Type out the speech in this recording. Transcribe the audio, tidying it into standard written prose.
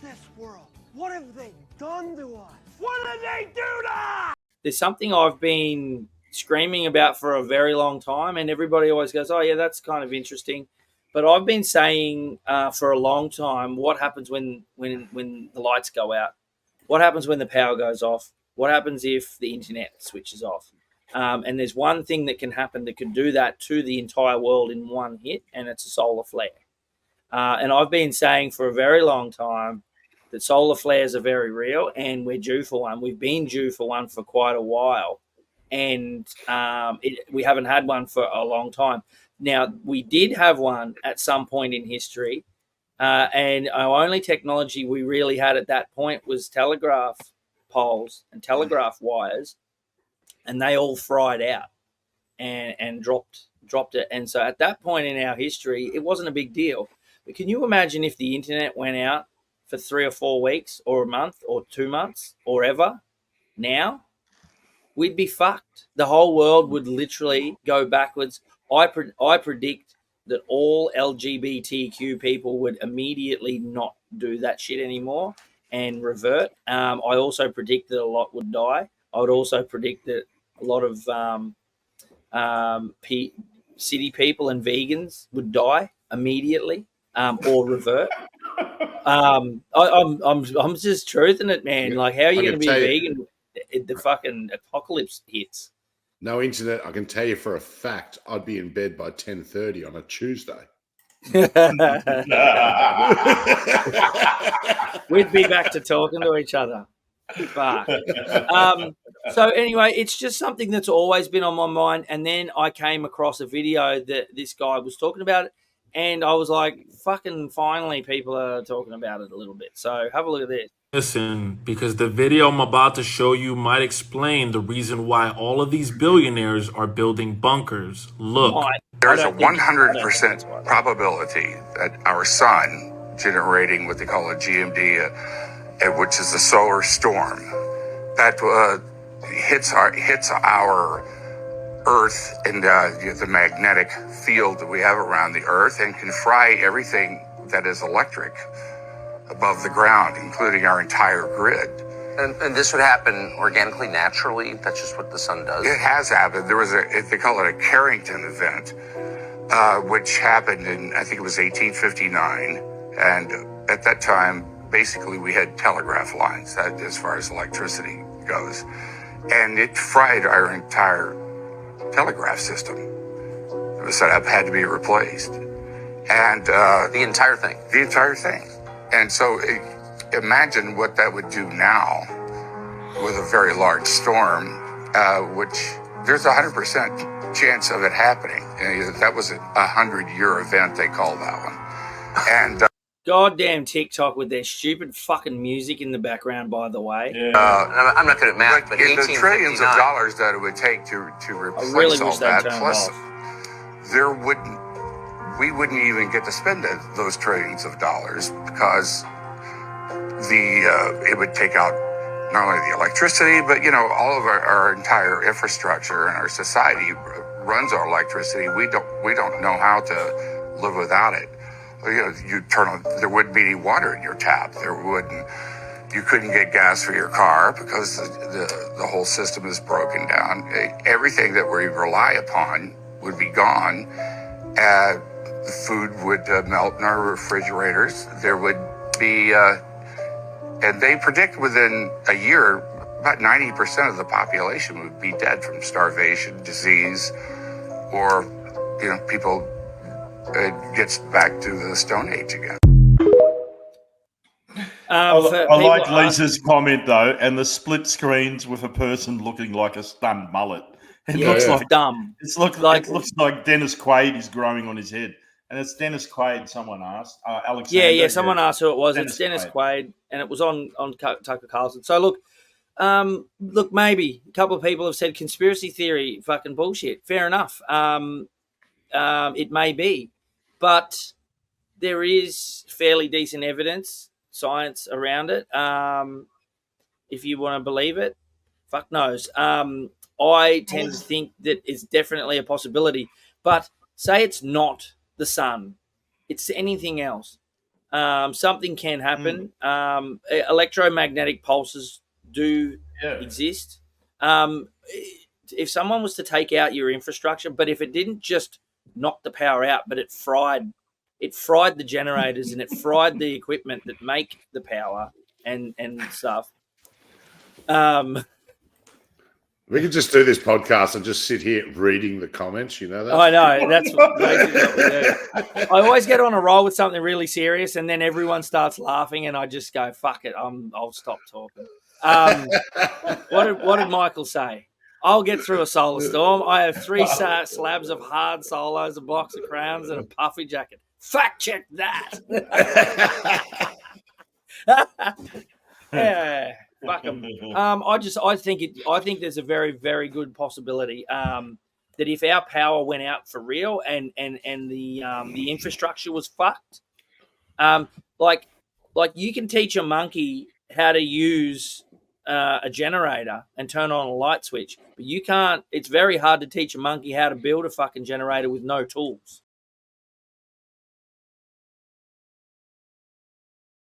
this world? What have they done to us? What did they do to us? There's something I've been screaming about for a very long time, and everybody always goes, oh, yeah, that's kind of interesting. But I've been saying for a long time, what happens when the lights go out? What happens when the power goes off? What happens if the internet switches off? And there's one thing that can happen that can do that to the entire world in one hit, and it's a solar flare. And I've been saying for a very long time that solar flares are very real, and we're due for one. We've been due for one for quite a while, and we haven't had one for a long time. Now, we did have one at some point in history, and our only technology we really had at that point was telegraph poles and telegraph wires, and they all fried out and dropped it. And so at that point in our history, it wasn't a big deal. But can you imagine if the internet went out for 3 or 4 weeks or a month or 2 months or ever now? We'd be fucked. The whole world would literally go backwards. I predict that all LGBTQ people would immediately not do that shit anymore and revert. I also predict that a lot would die. I would also predict that a lot of city people and vegans would die immediately or revert. I'm just truthing it, man. Like, how are you going to be vegan if the fucking apocalypse hits? No internet. I can tell you for a fact, I'd be in bed by 10:30 on a Tuesday. We'd be back to talking to each other. Fuck. So anyway, it's just something that's always been on my mind. And then I came across a video that this guy was talking about it, and I was like, fucking finally people are talking about it a little bit. So have a look at this. Listen, because the video I'm about to show you might explain the reason why all of these billionaires are building bunkers. Look. There's a 100% probability that our sun generating what they call a GMD, which is a solar storm, that hits our Earth and the magnetic field that we have around the Earth, and can fry everything that is electric above the ground, including our entire grid. And this would happen organically, naturally? That's just what the sun does? It has happened. There was they call it a Carrington event, which happened in, I think it was 1859. And at that time, basically we had telegraph lines, that as far as electricity goes. And it fried our entire telegraph system. It was set up, had to be replaced. And the entire thing? The entire thing. And so imagine what that would do now with a very large storm, which there's a 100% chance of it happening. And that was a 100-year event, they call that one. And goddamn TikTok with their stupid fucking music in the background, by the way. Yeah. I'm not good at math, but in the trillions of dollars that it would take to replace all that, plus we wouldn't even get to spend those trillions of dollars, because it would take out not only the electricity, but all of our entire infrastructure, and our society runs our electricity. We don't know how to live without it. You turn on, there wouldn't be any water in your tap. You couldn't get gas for your car because the whole system is broken down. Everything that we rely upon would be gone. The food would melt in our refrigerators. There would be, and they predict within a year, about 90% of the population would be dead from starvation, disease, or, people, it gets back to the Stone Age again. I like Lisa's comment, though, and the split screens with a person looking like a stunned mullet. It looks like dumb. It looks like Dennis Quaid is growing on his head. And it's Dennis Quaid, someone asked. Alexander. Yeah, someone asked who it was. It's Dennis Quaid, and it was on Tucker Carlson. So look, maybe a couple of people have said conspiracy theory, fucking bullshit. Fair enough. It may be, but there is fairly decent evidence, science around it. If you want to believe it, fuck knows. I tend to think that it's definitely a possibility, but say it's not the sun, it's anything else. Something can happen. Electromagnetic pulses do exist. If someone was to take out your infrastructure, but if it didn't just knock the power out, but it fried the generators and it fried the equipment that make the power and stuff. We could just do this podcast and just sit here reading the comments. You know that? I know. That's basically what we do. I always get on a roll with something really serious, and then everyone starts laughing, and I just go, "Fuck it, I'll stop talking." What did Michael say? I'll get through a solar storm. I have 3 slabs of hard solos, a box of crowns, and a puffy jacket. Fact check that. Yeah. Fuck 'em. I think there's a very, very good possibility that if our power went out for real and the infrastructure was fucked, like you can teach a monkey how to use a generator and turn on a light switch, but you can't. It's very hard to teach a monkey how to build a fucking generator with no tools.